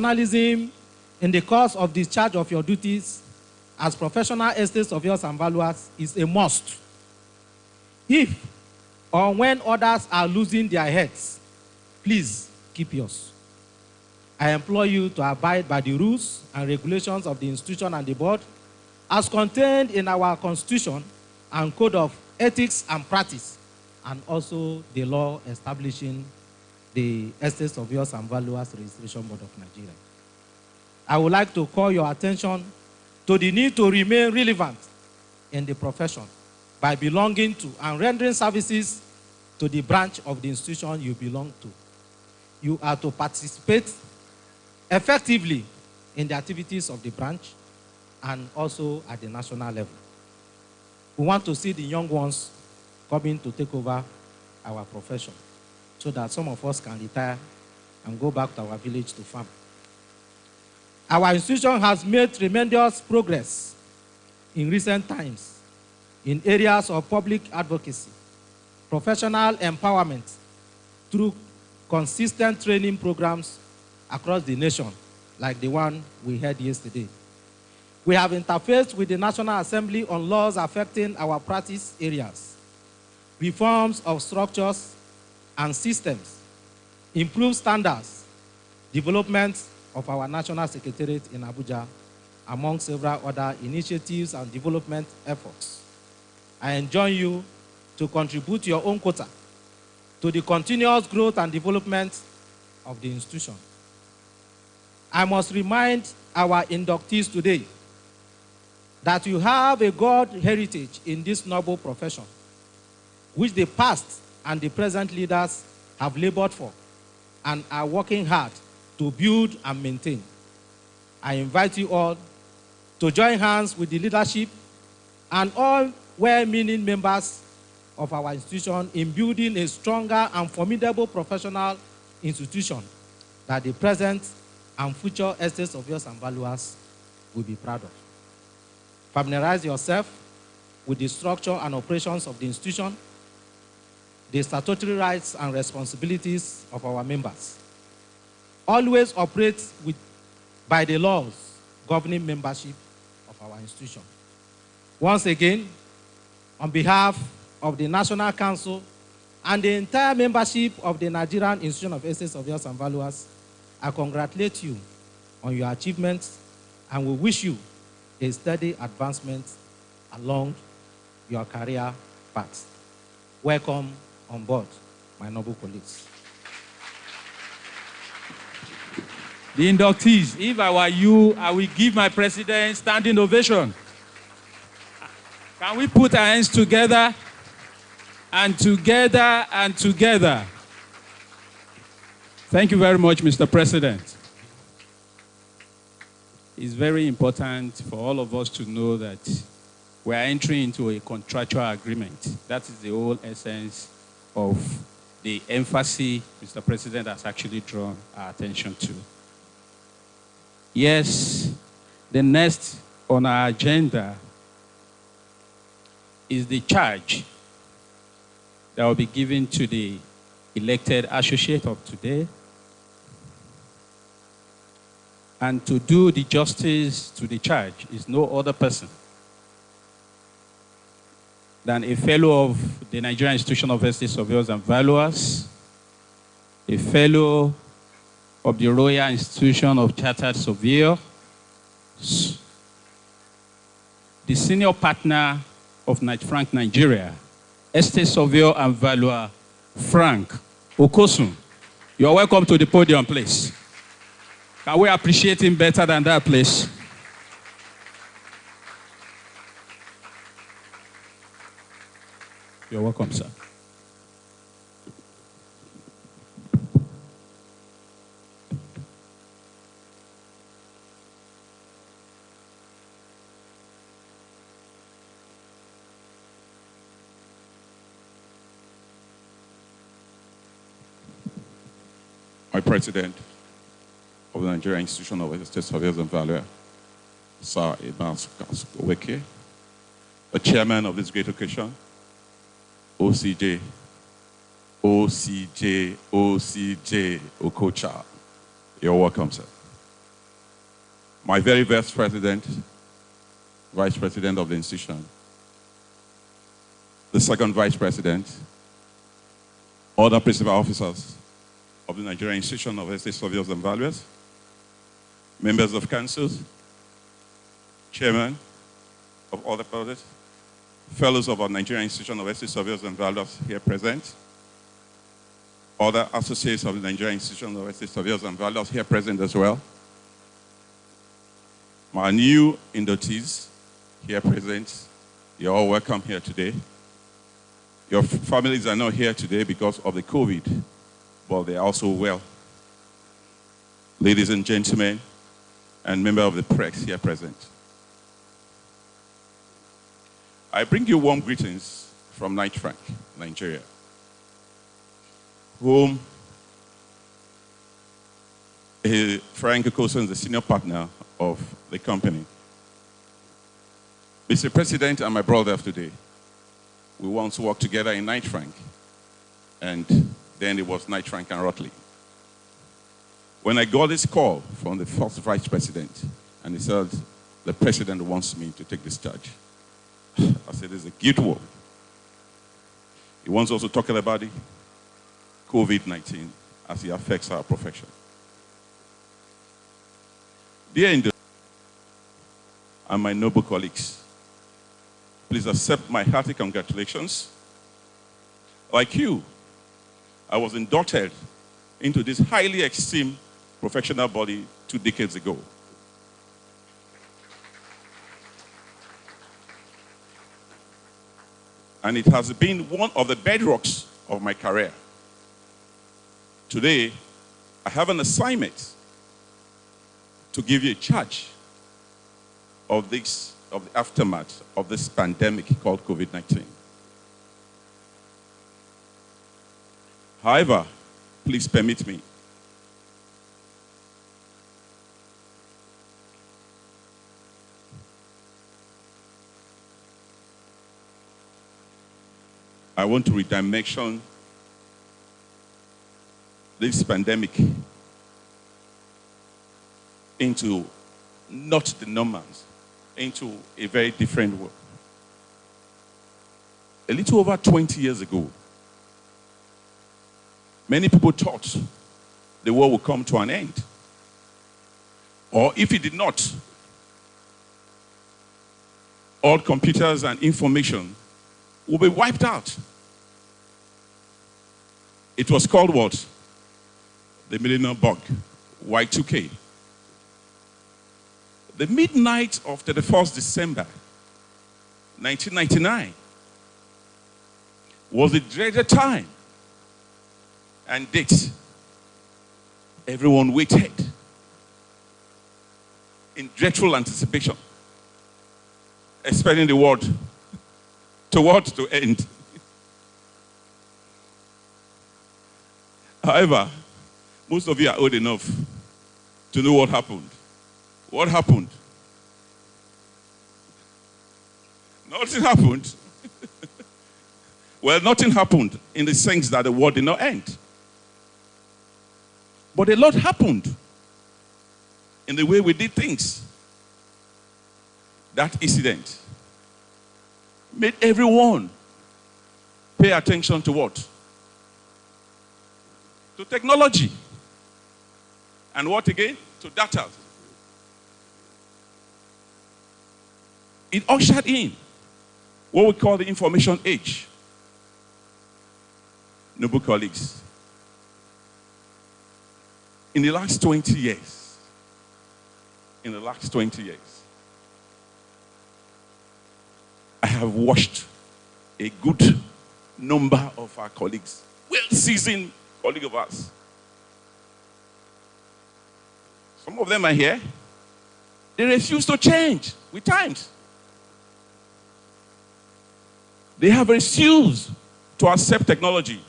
Professionalism in the course of discharge of your duties as professional estate surveyors and valuers is a must. If or when others are losing their heads, please keep yours. I implore you to abide by the rules and regulations of the institution and the board as contained in our Constitution and Code of Ethics and Practice, and also the law establishing the Estate Surveyors and Valuers Registration Board of Nigeria. I would like to call your attention to the need to remain relevant in the profession by belonging to and rendering services to the branch of the institution you belong to. You are to participate effectively in the activities of the branch and also at the national level. We want to see the young ones coming to take over our profession so that some of us can retire and go back to our village to farm. Our institution has made tremendous progress in recent times in areas of public advocacy, professional empowerment through consistent training programs across the nation, like the one we had yesterday. We have interfaced with the National Assembly on laws affecting our practice areas, reforms of structures and systems, improved standards, development of our National Secretariat in Abuja, among several other initiatives and development efforts. I enjoin you to contribute your own quota to the continuous growth and development of the institution. I must remind our inductees today that you have a God heritage in this noble profession, which the past and the present leaders have labored for and are working hard to build and maintain. I invite you all to join hands with the leadership and all well-meaning members of our institution in building a stronger and formidable professional institution that the present and future estate surveyors and valuers will be proud of. Familiarize yourself with the structure and operations of the institution, the statutory rights and responsibilities of our members. Always operate by the laws governing membership of our institution. Once again, on behalf of the National Council and the entire membership of the Nigerian Institution of Estate Surveyors and Valuers, I congratulate you on your achievements and we wish you a steady advancement along your career path. Welcome on board, my noble colleagues. The inductees, if I were you, I will give my president standing ovation. Can we put our hands together and together and together? Thank you very much, Mr. President. It's very important for all of us to know that we are entering into a contractual agreement. That is the whole essence of the emphasis Mr. President has actually drawn our attention to. Yes, the next on our agenda is the charge that will be given to the elected associate of today. And to do the justice to the charge is no other person than a fellow of the Nigerian Institution of Estate Surveyors and Valuers, a fellow of the Royal Institution of Chartered Surveyors, the senior partner of Knight Frank Nigeria, Estate Surveyor and Valuer, Frank Okosun. You are welcome to the podium, please. Can we appreciate him better than that, please? You're welcome, sir. My president of the Nigerian Institution of Estate Surveyors and Valuers, Sir Ibas Weke, the chairman of this great occasion, OCJ Okocha. You're welcome, sir. my very best president, vice president of the institution, the second vice president, other principal officers of the Nigerian Institution of Estate Surveyors and Valuers, members of councils, chairman of all the projects, fellows of our Nigerian Institution of Estate Surveyors and Valuers here present, other associates of the Nigerian Institution of Estate Surveyors and Valuers here present as well, my new inductees here present, you're all welcome here today. Your families are not here today because of the COVID, but they're also well. Ladies and gentlemen, and members of the press here present, I bring you warm greetings from Knight Frank, Nigeria, whom Frank Okosun is the senior partner of the company. Mr. President and my brother of today, we want to work together in Knight Frank, and then it was Knight Frank and Rotley. When I got this call from the first vice president, and he said, the president wants me to take this charge, I said, this is a good one. He wants us to talk about the COVID-19 as it affects our profession. Dear Indo and my noble colleagues, please accept my hearty congratulations. Like you, I was inducted into this highly esteemed professional body 2 decades ago. And it has been one of the bedrocks of my career. Today, I have an assignment to give you a charge of the aftermath of this pandemic called COVID-19. However, please permit me I want to redimension this pandemic into not the normals, into a very different world. A little over 20 years ago, many people thought the world would come to an end. Or if it did not, all computers and information will be wiped out. It was called what? The millennium bug, Y2K. The midnight of 31st December 1999 was the dreaded time and date everyone waited in dreadful anticipation, expecting the world to end. However, most of you are old enough to know what happened. What happened? Nothing happened. Well, nothing happened in the sense that the world did not end. But a lot happened in the way we did things. That incident made everyone pay attention to what? To technology. And what again? To data. It ushered in what we call the information age. Noble colleagues, in the last 20 years, I have watched a good number of our colleagues, well-seasoned colleagues of ours. Some of them are here. They refuse to change with times. They have refused to accept technology.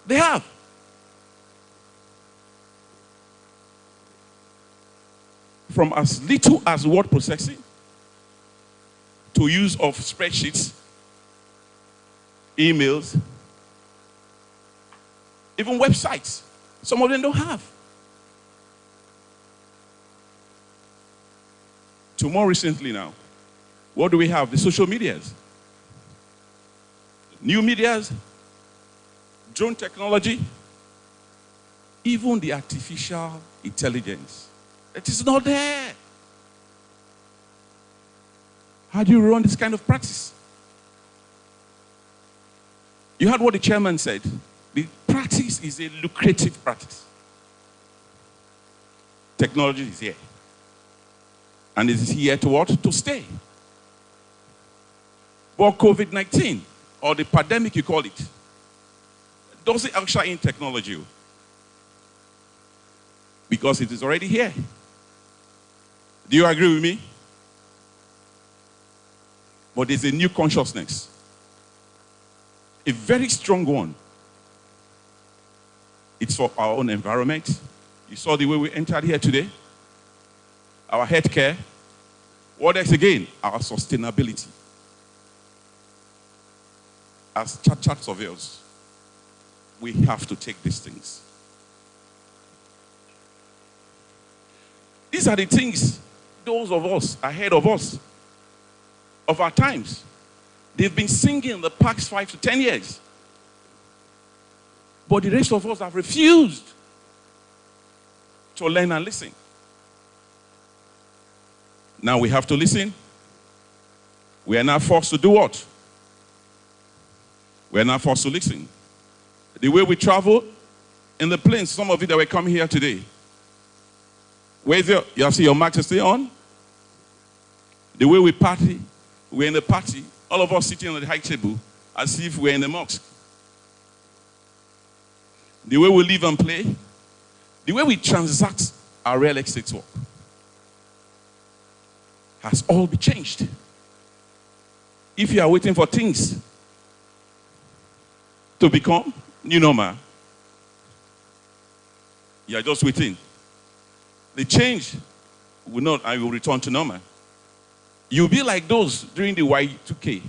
They have. From as little as word processing to use of spreadsheets, emails, even websites. Some of them don't have. to more recently now, what do we have? The social medias. New medias, drone technology, even the artificial intelligence. It is not there. How do you run this kind of practice? You heard what the chairman said. The practice is a lucrative practice. Technology is here. And it is here to what? To stay. But COVID-19, or the pandemic you call it, doesn't usher in technology. Because it is already here. Do you agree with me? But there's a new consciousness. A very strong one. It's for our own environment. You saw the way we entered here today. Our healthcare. What else again? Our sustainability. As chart surveyors, we have to take these things. These are the things those of us ahead of us, of our times, they've been singing in the past 5 to 10 years. But the rest of us have refused to learn and listen. Now we have to listen. We are now forced to do what? We are now forced to listen. The way we travel in the planes, some of you that were coming here today, where's your, you have to see your mark to stay on? The way we party, we're in the party, all of us sitting on the high table as if we're in the mosque. The way we live and play, the way we transact our real estate work has all been changed. If you are waiting for things to become new normal, you are just waiting. The change will not, I will return to normal. You'll be like those during the Y2K,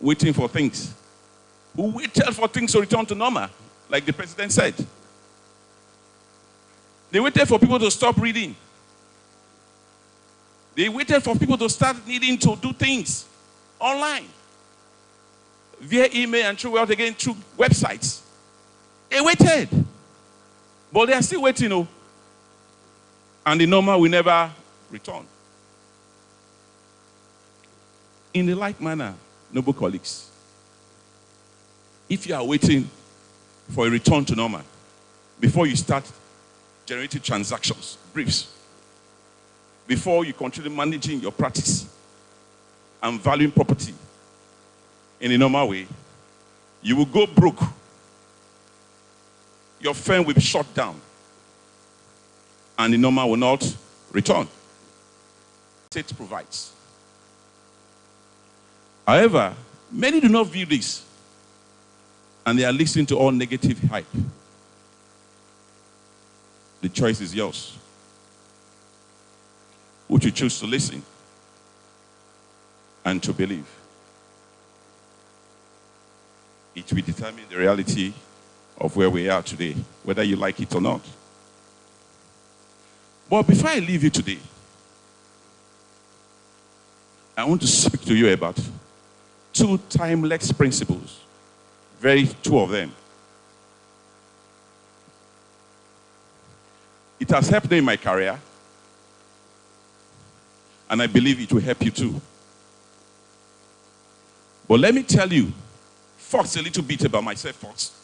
waiting for things. Who waited for things to return to normal, like the president said. They waited for people to stop reading. They waited for people to start needing to do things online, via email and through again through websites. They waited, but they are still waiting, oh. And the normal will never return. In the like manner, noble colleagues, if you are waiting for a return to normal before you start generating transactions, briefs, before you continue managing your practice and valuing property in a normal way, you will go broke. Your firm will be shut down. And the normal will not return. State provides. However, many do not view this. And they are listening to all negative hype. The choice is yours. Would you choose to listen and to believe? It will determine the reality of where we are today, whether you like it or not. But before I leave you today, I want to speak to you about 2 timeless principles. Two of them. It has helped me in my career, and I believe it will help you too. But let me tell you first a little bit about myself first.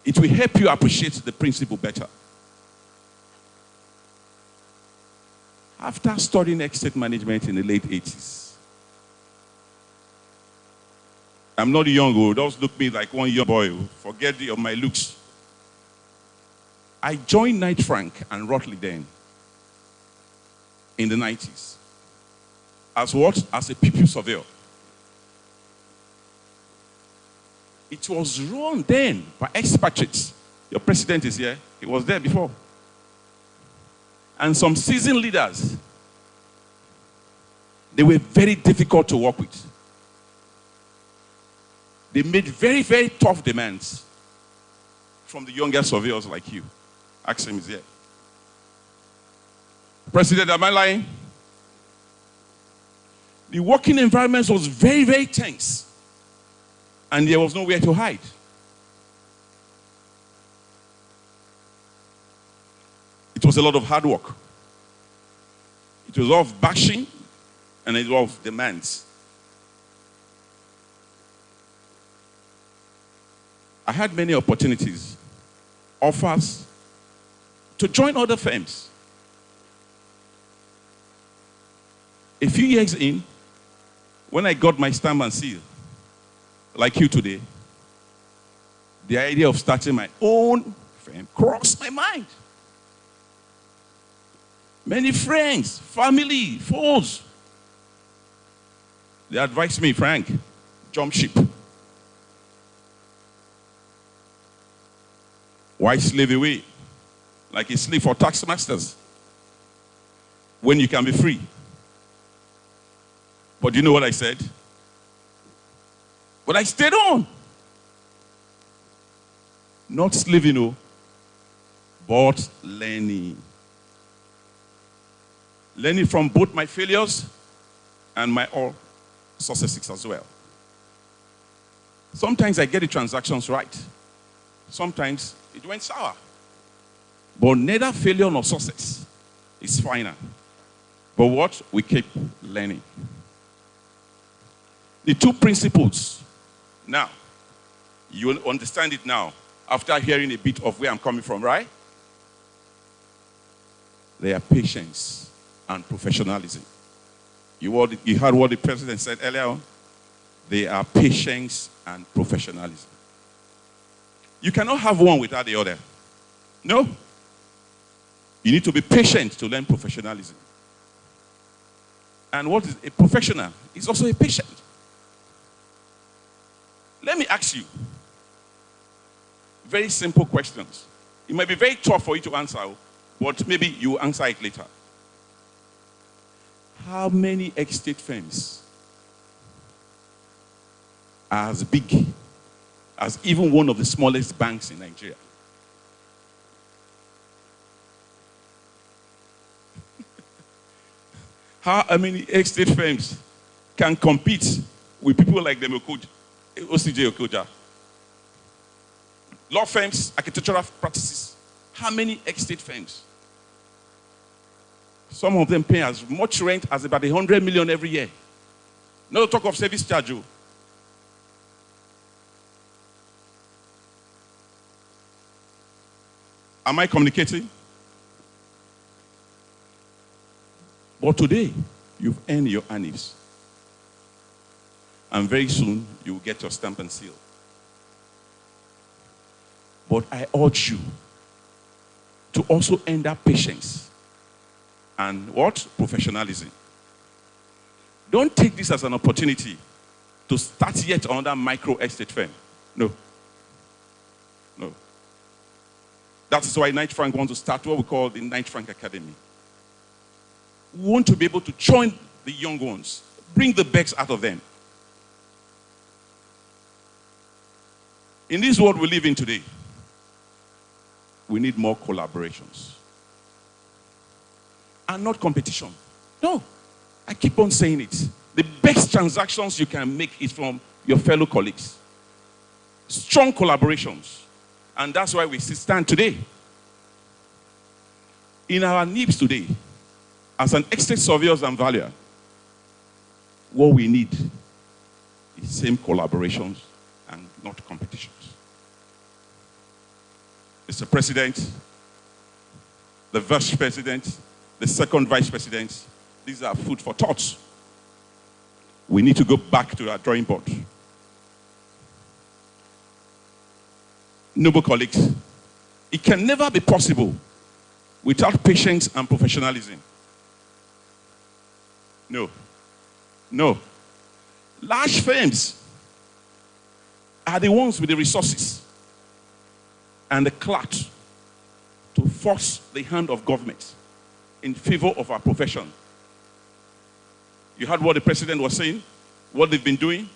It will help you appreciate the principle better. After studying estate management in the late 80s, I'm not young, don't look me like one young boy, forget my looks. I joined Knight Frank and Rotley then in the 90s. As what? As a pupil surveyor. It was run then by expatriates. Your president is here. He was there before. And some seasoned leaders. They were very difficult to work with. They made very, very tough demands from the younger surveyors like you. Axim is here. President, am I lying? The working environment was very, very tense. And there was nowhere to hide. It was a lot of hard work. It was of bashing and it was of demands. I had many opportunities, offers to join other firms. A few years in, when I got my stamp and seal, like you today, the idea of starting my own firm crossed my mind. Many friends, family, foes, they advised me, Frank, jump ship. Why slave away like a slave for tax masters when you can be free? But you know what I said? But I stayed on. Not slaving, but learning. Learning from both my failures and my all successes as well. Sometimes I get the transactions right. Sometimes it went sour. But neither failure nor success is final. But what? We keep learning. The two principles. Now, you will understand it now after hearing a bit of where I'm coming from, right? They are patience and professionalism. You heard what the president said earlier on? They are patience and professionalism. You cannot have one without the other. No. You need to be patient to learn professionalism. And what is a professional is also a patient. Let me ask you very simple questions. It might be very tough for you to answer, but maybe you will answer it later. How many estate firms are as big as even one of the smallest banks in Nigeria? How many estate firms can compete with people like them, OCJ Okoja? Law firms, architectural practices. How many estate firms? Some of them pay as much rent as about 100 million every year. No talk of service charge. Am I communicating? But today, you've earned your earnings. And very soon, you will get your stamp and seal. But I urge you to also earn that patience and what? Professionalism. Don't take this as an opportunity to start yet another micro estate firm. No. No. That is why Knight Frank wants to start what we call the Knight Frank Academy. We want to be able to join the young ones, bring the best out of them. In this world we live in today, we need more collaborations. And not competition. No. I keep on saying it. The best transactions you can make is from your fellow colleagues. Strong collaborations. And that's why we stand today. In our NIESV today, as an estate surveyors and valuer, what we need is same collaborations and not competitions. Mr. President, the Vice President, the second Vice President, these are food for thought. We need to go back to our drawing board. Noble colleagues, it can never be possible without patience and professionalism. No. No. Large firms are the ones with the resources and the clout to force the hand of government in favor of our profession. You heard what the president was saying, what they've been doing.